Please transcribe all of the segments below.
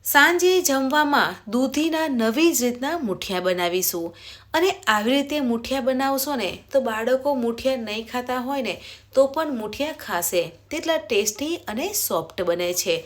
સાંજે જમવામાં દૂધીના નવી જ રીતના મૂઠિયા બનાવીશું અને આવી રીતે મૂઠિયા બનાવશો ને તો બાળકો મૂઠિયા નહીં ખાતા હોય ને તો પણ મૂઠિયા ખાશે તેટલા ટેસ્ટી અને સોફ્ટ બને છે.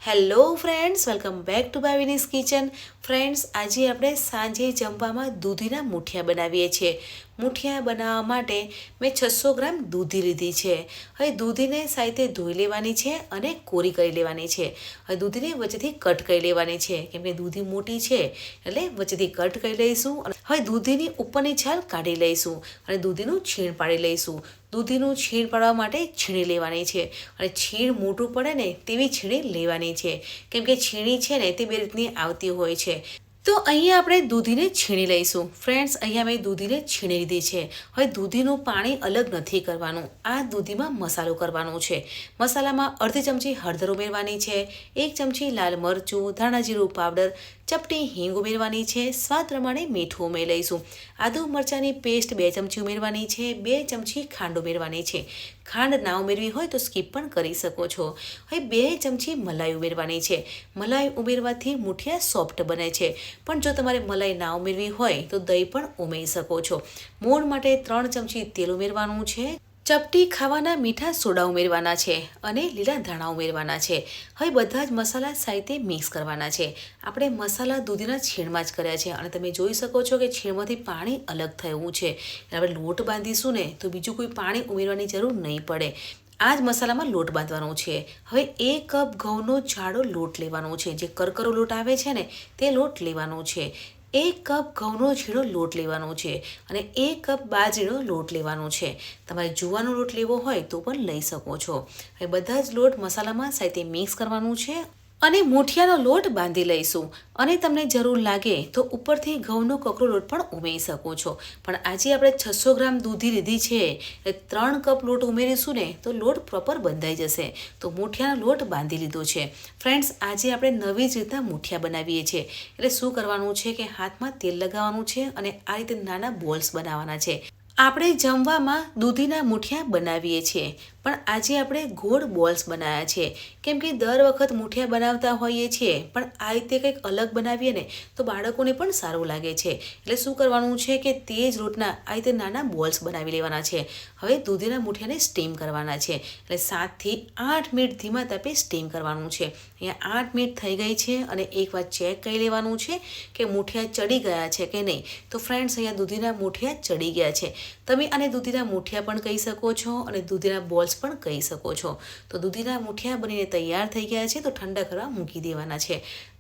Hello friends, welcome back to Bhavini's kitchen. Friends, આજે આપણે સાંજે જમવામાં દૂધીના મૂઠિયા બનાવીએ છીએ. મૂઠિયા બનાવવા માટે મેં 600 ગ્રામ દૂધી લીધી છે. હવે દૂધીને સાઈતે ધોઈ લેવાની છે અને કોરી કરી લેવાની છે. હવે દૂધીને વચ્ચેથી કટ કરી લેવાની છે કેમ કે દૂધી મોટી છે એટલે વચ્ચેથી કટ કરી લઈશું. હવે દૂધીની ઉપરની છાલ કાઢી લઈશું અને દૂધીનું છીણ પાડી લઈશું. દૂધીનું છીણ પાડવા માટે છીણી લેવાની છે અને છીણ મોટું પડે ને તેવી છીણી લેવાની છે કેમ કે છીણી છે ને તે બે રીતની આવતી હોય છે. તો અહીંયા આપણે દૂધીને છીણી લઈશું. ફ્રેન્ડ્સ, અહીંયા મેં દૂધીને છીણી લીધી છે. હવે દૂધીનું પાણી અલગ નથી કરવાનું, આ દૂધીમાં મસાલો કરવાનો છે. મસાલામાં અડધી ચમચી હળદર ઉમેરવાની છે, 1 ચમચી લાલ મરચું, ધાણા જીરું પાવડર, ચપટી હિંગ ઉમેરવાની છે, સ્વાદ પ્રમાણે મીઠું ઉમેરી લઈશું. આદુ મરચાંની પેસ્ટ 2 ચમચી ઉમેરવાની છે, 2 ચમચી ખાંડ ઉમેરવાની છે. ખાંડ ના ઉમેરવી હોય તો સ્કીપ પણ કરી શકો છો. હવે 2 ચમચી મલાઈ ઉમેરવાની છે. મલાઈ ઉમેરવાથી મૂઠિયા સોફ્ટ બને છે, પણ જો તમારે મલાઈ ના ઉમેરવી હોય તો દહીં પણ ઉમેરી શકો છો. મોણ માટે 3 ચમચી તેલ ઉમેરવાનું છે. ચપટી ખાવાના મીઠા સોડા ઉમેરવાના છે અને લીલા ધાણા ઉમેરવાના છે. હવે બધા જ મસાલા સાઈતે મિક્સ કરવાના છે. આપણે મસાલા દૂધીના છીણમાં જ કર્યા છે અને તમે જોઈ શકો છો કે છીણમાંથી પાણી અલગ થયું છે. આપણે લોટ બાંધીશું ને તો બીજું કોઈ પાણી ઉમેરવાની જરૂર નહીં પડે. આ જ મસાલામાં લોટ બાંધવાનો છે. હવે 1 કપ ઘઉંનો જાડો લોટ લેવાનો છે. જે કરકરો લોટ આવે છે ને તે લોટ લેવાનો છે. 1 કપ ઘઉંનો ઝીણો લોટ લેવાનો છે અને 1 કપ બાજરીનો લોટ લેવાનો છે. તમારે જુવાનો લોટ લેવો હોય તો પણ લઈ શકો છો. હવે બધા જ લોટ મસાલામાં સાથે મિક્સ કરવાનું છે અને મૂઠિયાનો લોટ બાંધી લઈશું. અને તમને જરૂર લાગે તો ઉપરથી ઘઉંનો કકરો લોટ પણ ઉમેરી શકો છો. પણ આજે આપણે 600 ગ્રામ દૂધી લીધી છે એટલે 3 કપ લોટ ઉમેરીશું ને તો લોટ પ્રોપર બંધાઈ જશે. તો મૂઠિયાનો લોટ બાંધી લીધો છે. ફ્રેન્ડ્સ, આજે આપણે નવી જ રીતના મૂઠિયા બનાવીએ છીએ. એટલે શું કરવાનું છે કે હાથમાં તેલ લગાવવાનું છે અને આ રીતે નાના બોલ્સ બનાવવાના છે. આપણે જમવામાં દૂધીના મૂઠિયા બનાવીએ છીએ પણ આજે આપણે ગોળ બોલ્સ બનાવ્યા છે કેમ કે દર વખત મૂઠિયા બનાવતા હોઈએ છીએ પણ આ રીતે કંઈક અલગ બનાવીએ ને તો બાળકોને પણ સારું લાગે છે. એટલે શું કરવાનું છે કે તે જ રોટના આ રીતે નાના બોલ્સ બનાવી લેવાના છે. હવે દૂધીના મૂઠિયાને સ્ટીમ કરવાના છે એટલે 7 થી 8 મિનિટ ધીમા તાપે સ્ટીમ કરવાનું છે. અહીંયા 8 મિનિટ થઈ ગઈ છે અને એકવાર ચેક કરી લેવાનું છે કે મૂઠિયા ચડી ગયા છે કે નહીં. તો ફ્રેન્ડ્સ, અહીંયા દૂધીના મૂઠિયા ચડી ગયા છે. તમે આને દૂધીના મૂઠિયા પણ કહી શકો છો અને દૂધીના બોલ્સ પણ કહી શકો છો. તો દૂધીના મૂઠિયા બનીને તૈયાર થઈ ગયા છે તો ઠંડા કરવા મૂકી દેવાના છે.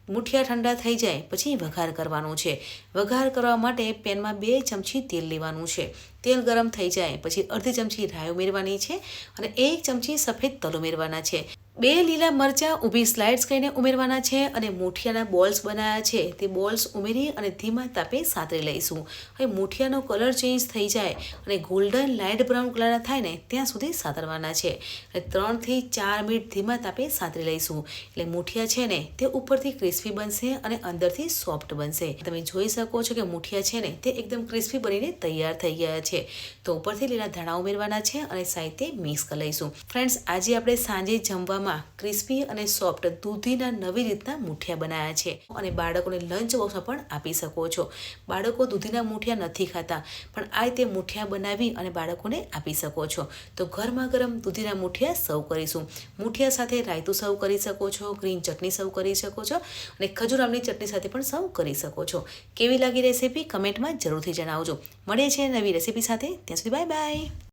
મૂઠિયા ઠંડા થઈ જાય પછી વઘાર કરવાનો છે. વઘાર કરવા માટે પેનમાં 2 ચમચી તેલ લેવાનું છે. તેલ ગરમ થઈ જાય પછી અડધી ચમચી રાઈ ઉમેરવાની છે અને 1 ચમચી સફેદ તલ ઉમેરવાના છે. 2 લીલા મરચાં ઊભી સ્લાઇડ્સ કરીને ઉમેરવાના છે અને મૂઠિયાના બોલ્સ બનાવ્યા છે તે બોલ્સ ઉમેરી અને ધીમા તાપે સાતરી લઈશું. હવે મૂઠિયાનો કલર ચેન્જ થઈ જાય અને ગોલ્ડન લાઇટ બ્રાઉન કલરના થાય ને ત્યાં સુધી સાતરવાના છે. એટલે 3 થી 4 મિનિટ ધીમા તાપે સાતરી લઈશું. એટલે મૂઠિયા છે ને તે ઉપરથી ક્રિસ્પી બનશે અને અંદરથી સોફ્ટ બનશે. તમે જોઈ શકો છો કે મૂઠિયા છે ને તે એકદમ ક્રિસ્પી બનીને તૈયાર થઈ ગયા છે. તો ઉપરથી લીલા ધાણા ઉમેરવાના છે અને સાઈતે મિક્સ કરી લઈશું. ફ્રેન્ડ્સ, આજે આપણે સાંજે જમવામાં ક્રિસ્પી અને સોફ્ટ દૂધીના નવી રીતના મૂઠિયા બનાવ્યા છે અને બાળકોને લંચ બોક્સમાં પણ આપી શકો છો. બાળકો દૂધીના મૂઠિયા નથી ખાતા પણ આ રીતે મૂઠિયા બનાવી અને બાળકોને આપી શકો છો. તો ગરમા ગરમ દૂધીના મૂઠિયા સર્વ કરીશું. મૂઠિયા સાથે રાયતું સર્વ કરી શકો છો, ગ્રીન ચટણી સર્વ કરી શકો છો અને ખજૂર આમની ચટણી સાથે પણ સર્વ કરી શકો છો. કેવી લાગી રેસીપી કમેન્ટમાં જરૂરથી જણાવજો. મળીએ છીએ નવી રેસીપી સાથે. ત્યાં સુધી બાય બાય.